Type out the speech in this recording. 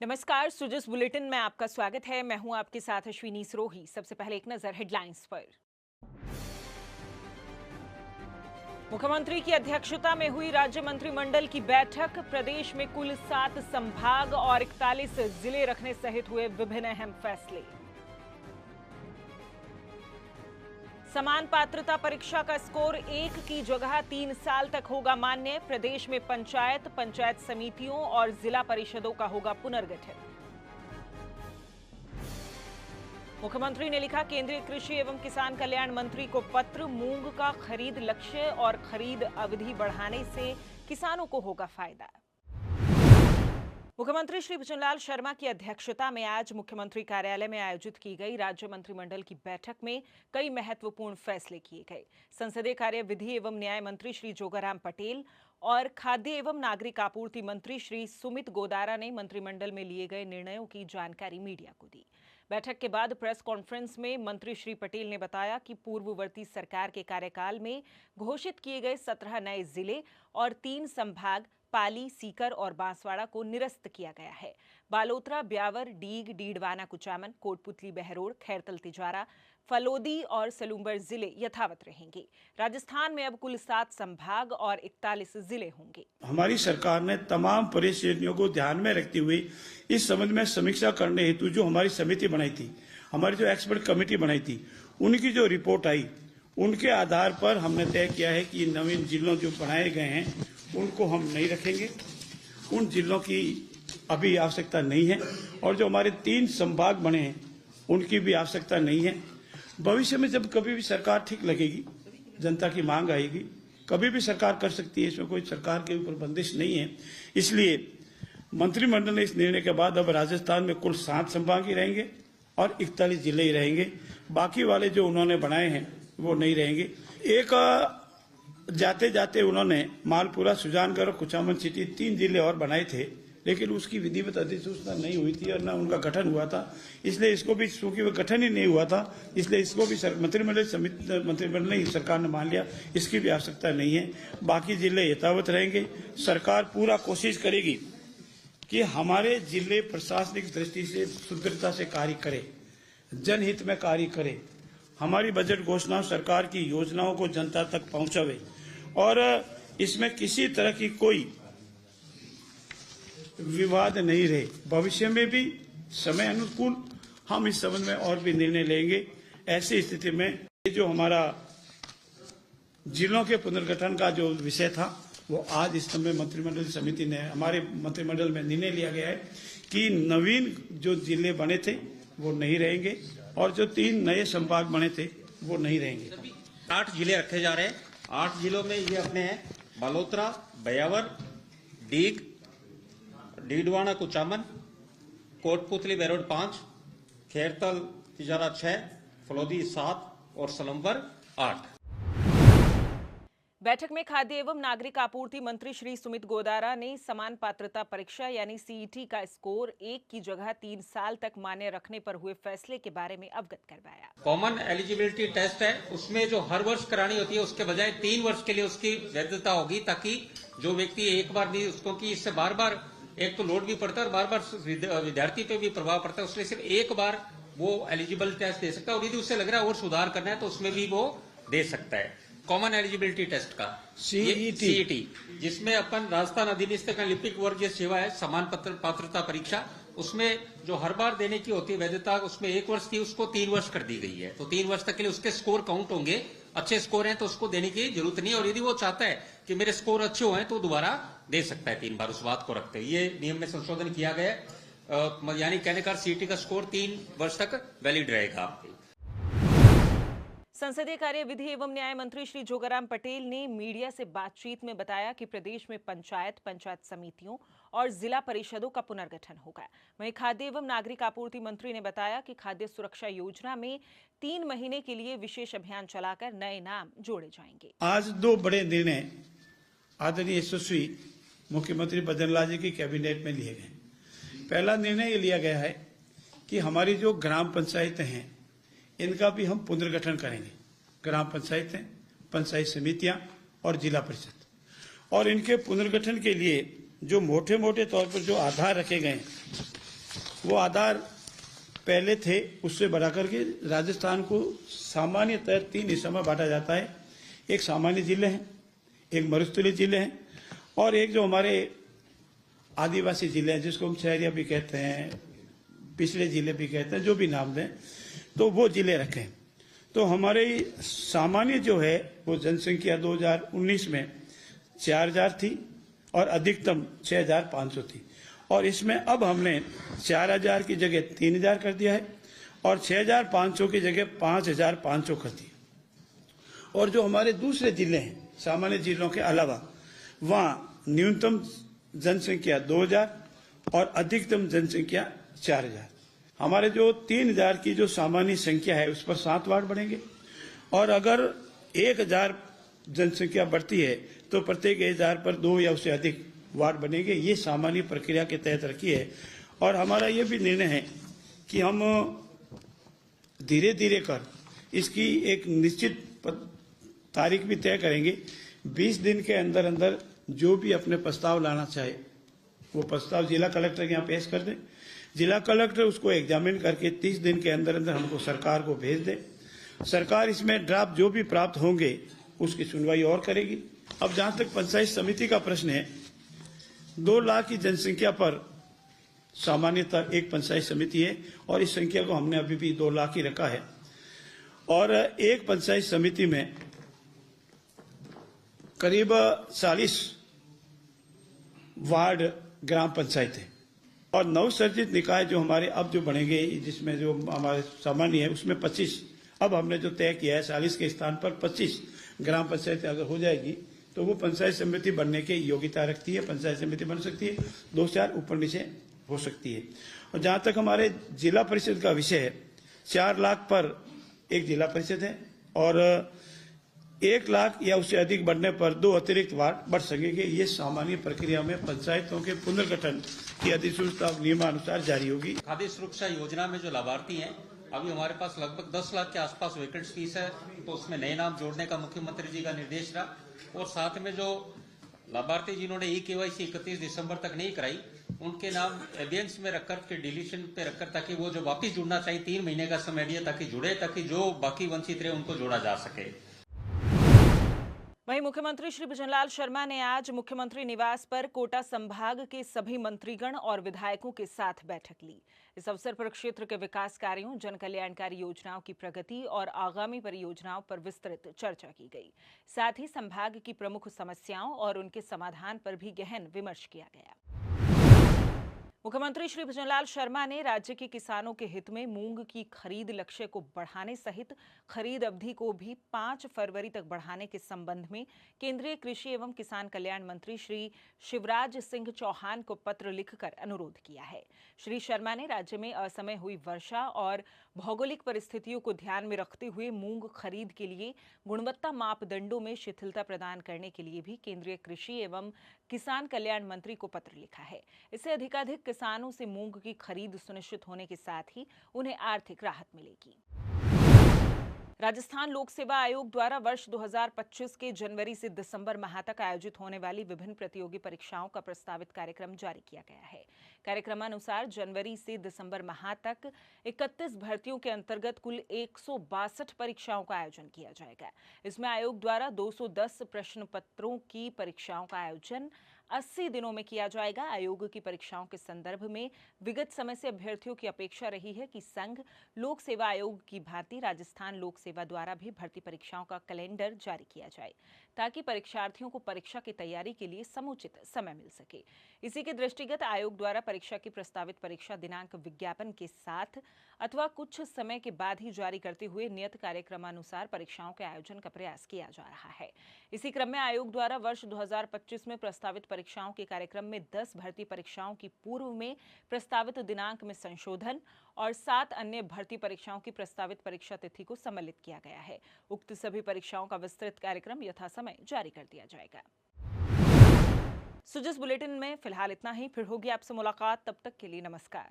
नमस्कार, सुजिस बुलेटिन में आपका स्वागत है। मैं हूं आपके साथ अश्विनी सरोही। सबसे पहले एक नजर हेडलाइंस पर। मुख्यमंत्री की अध्यक्षता में हुई राज्य मंत्रिमंडल की बैठक। प्रदेश में कुल 7 संभाग और 41 जिले रखने सहित हुए विभिन्न अहम फैसले। समान पात्रता परीक्षा का स्कोर 1 की जगह 3 साल तक होगा मान्य। प्रदेश में पंचायत समितियों और जिला परिषदों का होगा पुनर्गठन। मुख्यमंत्री ने लिखा, केंद्रीय कृषि एवं किसान कल्याण मंत्री को पत्र। मूंग का खरीद लक्ष्य और खरीद अवधि बढ़ाने से किसानों को होगा फायदा। मुख्यमंत्री श्री भजनलाल शर्मा की अध्यक्षता में आज मुख्यमंत्री कार्यालय में आयोजित की गई राज्य मंत्रिमंडल की बैठक में कई महत्वपूर्ण फैसले किए गए। संसदीय कार्य, विधि एवं न्याय मंत्री श्री जोगाराम पटेल और खाद्य एवं नागरिक आपूर्ति मंत्री श्री सुमित गोदारा ने मंत्रिमंडल में लिए गए निर्णयों की जानकारी मीडिया को दी। बैठक के बाद प्रेस कॉन्फ्रेंस में मंत्री श्री पटेल ने बताया कि पूर्ववर्ती सरकार के कार्यकाल में घोषित किए गए 17 नए जिले और 3 संभाग पाली, सीकर और बांसवाड़ा को निरस्त किया गया है। बालोतरा, ब्यावर, डीग, डीडवाना, कुचामन, कोटपुतली, बहरोड, खैरतल, तिजारा, फलोदी और सलूंबर जिले यथावत रहेंगे। राजस्थान में अब कुल 7 संभाग और 41 जिले होंगे। हमारी सरकार ने तमाम परेशानियों को ध्यान में रखते हुए इस संबंध में समीक्षा करने हेतु जो हमारी समिति बनाई थी, हमारी जो एक्सपर्ट कमेटी बनाई थी, उनकी जो रिपोर्ट आई, उनके आधार पर हमने तय किया है कि नवीन जिलों जो बनाए गए हैं उनको हम नहीं रखेंगे। उन जिलों की अभी आवश्यकता नहीं है और जो हमारे 3 संभाग बने हैं उनकी भी आवश्यकता नहीं है। भविष्य में जब कभी भी सरकार ठीक लगेगी, जनता की मांग आएगी, कभी भी सरकार कर सकती है, इसमें कोई सरकार के ऊपर बंदिश नहीं है। इसलिए मंत्रिमंडल ने इस निर्णय के बाद अब राजस्थान में कुल 7 संभाग ही रहेंगे और 41 जिले ही रहेंगे। बाकी वाले जो उन्होंने बनाए हैं वो नहीं रहेंगे। एक जाते जाते उन्होंने मालपुरा, सुजानगढ़ और कुचामन सिटी 3 जिले और बनाए थे, लेकिन उसकी विधिवत अधिसूचना नहीं हुई थी और न उनका गठन हुआ था। इसलिए इसको भी, चूंकि वो गठन ही नहीं हुआ था, इसलिए इसको भी मंत्रिमंडल ने, सरकार ने मान लिया, इसकी भी आवश्यकता नहीं है। बाकी जिले यथावत रहेंगे। सरकार पूरा कोशिश करेगी कि हमारे जिले प्रशासनिक दृष्टि से सुदृढ़ता से कार्य करे, जनहित में कार्य करे, हमारी बजट घोषणाओं, सरकार की योजनाओं को जनता तक पहुंचावे और इसमें किसी तरह की कोई विवाद नहीं रहे। भविष्य में भी समय अनुकूल हम इस संबंध में और भी निर्णय लेंगे। ऐसी स्थिति में ये जो हमारा जिलों के पुनर्गठन का जो विषय था, वो आज इस समय मंत्रिमंडल समिति ने, हमारे मंत्रिमंडल में निर्णय लिया गया है कि नवीन जो जिले बने थे वो नहीं रहेंगे और जो 3 नए संभाग बने थे वो नहीं रहेंगे। 8 जिले रखे जा रहे हैं। 8 जिलों में ये अपने हैं: बालोतरा, ब्यावर, डीग, डीडवाना, कुचामन, कोटपुतली, बहरोड 5, खैरतल, तिजारा 6, फलोदी 7 और सलम्बर 8। बैठक में खाद्य एवं नागरिक आपूर्ति मंत्री श्री सुमित गोदारा ने समान पात्रता परीक्षा यानी सीईटी का स्कोर 1 की जगह 3 साल तक मान्य रखने पर हुए फैसले के बारे में अवगत करवाया। कॉमन एलिजिबिलिटी टेस्ट है, उसमें जो हर वर्ष करानी होती है उसके बजाय 3 वर्ष के लिए उसकी वैधता होगी, ताकि जो व्यक्ति एक बार नहीं, उसको कि इससे बार बार एक तो लोड भी पड़ता है और बार बार विद्यार्थी पे भी प्रभाव पड़ता है, उसलिए सिर्फ एक बार वो एलिजिबल टेस्ट दे सकता है और यदि उससे लग रहा है और सुधार करना है तो उसमें भी वो दे सकता है। कॉमन एलिजिबिलिटी टेस्ट का सीईटी, जिसमें अपन राजस्थान अधिनियम का लिपिक वर्ग सेवा है, समान पात्रता परीक्षा, उसमें जो हर बार देने की होती है वैधता, उसमें 1 वर्ष थी, उसको 3 वर्ष कर दी गई है। तो 3 वर्ष तक के लिए उसके स्कोर काउंट होंगे। अच्छे स्कोर हैं तो उसको देने की जरूरत नहीं, और यदि वो चाहता है कि मेरे स्कोर अच्छे हुए तो दोबारा दे सकता है 3 बार। उस बात को रखते हुए ये नियम में संशोधन किया गया है। यानी कहने का सीईटी का स्कोर 3 वर्ष तक वैलिड रहेगा। संसदीय कार्य, विधि एवं न्याय मंत्री श्री जोगाराम पटेल ने मीडिया से बातचीत में बताया कि प्रदेश में पंचायत समितियों और जिला परिषदों का पुनर्गठन होगा। वहीं खाद्य एवं नागरिक आपूर्ति मंत्री ने बताया कि खाद्य सुरक्षा योजना में 3 महीने के लिए विशेष अभियान चलाकर नए नाम जोड़े जाएंगे। आज 2 बड़े निर्णय आदरणीय यशस्वी मुख्यमंत्री भजनलाल जी की कैबिनेट में लिए गए। पहला निर्णय ये लिया गया है कि हमारी जो ग्राम पंचायतें हैं इनका भी हम पुनर्गठन करेंगे। ग्राम पंचायतें, पंचायत समितियां और जिला परिषद, और इनके पुनर्गठन के लिए जो मोटे मोटे तौर पर जो आधार रखे गए हैं वो आधार पहले थे उससे बढ़ा करके राजस्थान को सामान्यतः 3 हिस्सों में बांटा जाता है। एक सामान्य जिले हैं, एक मरुस्थलीय जिले हैं और एक जो हमारे आदिवासी जिले हैं जिसको हम शहरिया भी कहते हैं, पिछले जिले भी कहते हैं, जो भी नाम दें, तो वो जिले रखें। तो हमारे सामान्य जो है वो जनसंख्या 2019 में 4000 थी और अधिकतम 6500 थी और इसमें अब हमने 4000 की जगह 3000 कर दिया है और 6500 की जगह 5500 कर दिया। और जो हमारे दूसरे जिले हैं सामान्य जिलों के अलावा, वहाँ न्यूनतम जनसंख्या 2000 और अधिकतम जनसंख्या 4000। हमारे जो 3000 की जो सामान्य संख्या है उस पर 7 वार्ड बढ़ेंगे और अगर 1000 जनसंख्या बढ़ती है तो प्रत्येक 1000 पर 2 या उससे अधिक वार्ड बनेंगे। ये सामान्य प्रक्रिया के तहत रखी है और हमारा ये भी निर्णय है कि हम धीरे धीरे कर इसकी एक निश्चित तारीख भी तय करेंगे। 20 दिन के अंदर अंदर जो भी अपने प्रस्ताव लाना चाहे वो प्रस्ताव जिला कलेक्टर के यहाँ पेश कर दें। जिला कलेक्टर उसको एग्जामिन करके 30 दिन के अंदर अंदर हमको सरकार को भेज दे। सरकार इसमें ड्राफ्ट जो भी प्राप्त होंगे उसकी सुनवाई और करेगी। अब जहां तक पंचायत समिति का प्रश्न है, 2 लाख की जनसंख्या पर सामान्यतः एक पंचायत समिति है और इस संख्या को हमने अभी भी 2 लाख ही रखा है और एक पंचायत समिति में करीब 40 वार्ड ग्राम पंचायत है और नवसर्जित निकाय जो हमारे अब जो बनेंगे, जिसमें जो हमारे सामान्य है उसमें 25, अब हमने जो तय किया है 40 के स्थान पर 25 ग्राम पंचायत अगर हो जाएगी तो वो पंचायत समिति बनने की योग्यता रखती है। पंचायत समिति बन सकती है, 2-4 ऊपर नीचे हो सकती है। और जहां तक हमारे जिला परिषद का विषय है, 4 लाख पर एक जिला परिषद है और 1 लाख या उससे अधिक बढ़ने पर 2 अतिरिक्त वार्ड बढ़ सकेंगे। ये सामान्य प्रक्रिया में पंचायतों के पुनर्गठन की अधिसूचना नियमानुसार जारी होगी। खाद्य सुरक्षा योजना में जो लाभार्थी हैं, अभी हमारे पास लगभग 10 लाख के आसपास वैकेंट फीस है, तो उसमें नए नाम जोड़ने का मुख्यमंत्री जी का निर्देश रहा और साथ में जो लाभार्थी जिन्होंने ई-केवाईसी 31 दिसंबर तक नहीं कराई, उनके नाम एबियंस में रखकर के डिलीशन पे रखकर, ताकि वो जो वापिस जुड़ना चाहिए 3 महीने का समय दिया ताकि जुड़े, ताकि जो बाकी वंचित रहे उनको जोड़ा जा सके। वहीं मुख्यमंत्री श्री भजनलाल शर्मा ने आज मुख्यमंत्री निवास पर कोटा संभाग के सभी मंत्रीगण और विधायकों के साथ बैठक ली। इस अवसर पर क्षेत्र के विकास कार्यों, जन कल्याणकारी योजनाओं की प्रगति और आगामी परियोजनाओं पर विस्तृत चर्चा की गई। साथ ही संभाग की प्रमुख समस्याओं और उनके समाधान पर भी गहन विमर्श किया गया। मुख्यमंत्री श्री भजनलाल शर्मा ने राज्य के किसानों के हित में मूंग की खरीद लक्ष्य को बढ़ाने सहित खरीद अवधि को भी 5 फरवरी तक बढ़ाने के संबंध में केंद्रीय कृषि एवं किसान कल्याण मंत्री श्री शिवराज सिंह चौहान को पत्र लिखकर अनुरोध किया है। श्री शर्मा ने राज्य में असमय हुई वर्षा और भौगोलिक परिस्थितियों को ध्यान में रखते हुए मूंग खरीद के लिए गुणवत्ता मापदंडों में शिथिलता प्रदान करने के लिए भी केंद्रीय कृषि एवं किसान कल्याण मंत्री को पत्र लिखा है। इससे अधिकाधिक किसानों से मूंग की खरीद सुनिश्चित होने के साथ ही उन्हें आर्थिक राहत मिलेगी। राजस्थान लोक सेवा आयोग द्वारा वर्ष 2025 के जनवरी से दिसंबर माह तक आयोजित होने वाली विभिन्न प्रतियोगी परीक्षाओं का प्रस्तावित कार्यक्रम जारी किया गया है। कार्यक्रमानुसार जनवरी से दिसंबर माह तक 31 भर्तियों के अंतर्गत कुल 162 परीक्षाओं का आयोजन किया जाएगा। इसमें आयोग द्वारा 210 प्रश्न पत्रों की परीक्षाओं का आयोजन 80 दिनों में किया जाएगा। आयोग की परीक्षाओं के संदर्भ में विगत समय से अभ्यर्थियों की अपेक्षा रही है कि संघ लोक सेवा आयोग की भांति राजस्थान लोक सेवा द्वारा भी भर्ती परीक्षाओं का कैलेंडर जारी किया जाए, ताकि परीक्षार्थियों को परीक्षा की तैयारी के लिए समुचित समय मिल सके। इसी के दृष्टिगत आयोग द्वारा परीक्षा की प्रस्तावित परीक्षा दिनांक विज्ञापन के साथ अथवा कुछ समय के बाद ही जारी करते हुए नियत कार्यक्रमानुसार परीक्षाओं के आयोजन का प्रयास किया जा रहा है। इसी क्रम में आयोग द्वारा वर्ष 2025 में प्रस्तावित परीक्षाओं के कार्यक्रम में 10 भर्ती परीक्षाओं की पूर्व में प्रस्तावित दिनांक में संशोधन और 7 अन्य भर्ती परीक्षाओं की प्रस्तावित परीक्षा तिथि को सम्मिलित किया गया है। उक्त सभी परीक्षाओं का विस्तृत कार्यक्रम यथासमय जारी कर दिया जाएगा। सुजस बुलेटिन में फिलहाल इतना ही। फिर होगी आपसे मुलाकात, तब तक के लिए नमस्कार।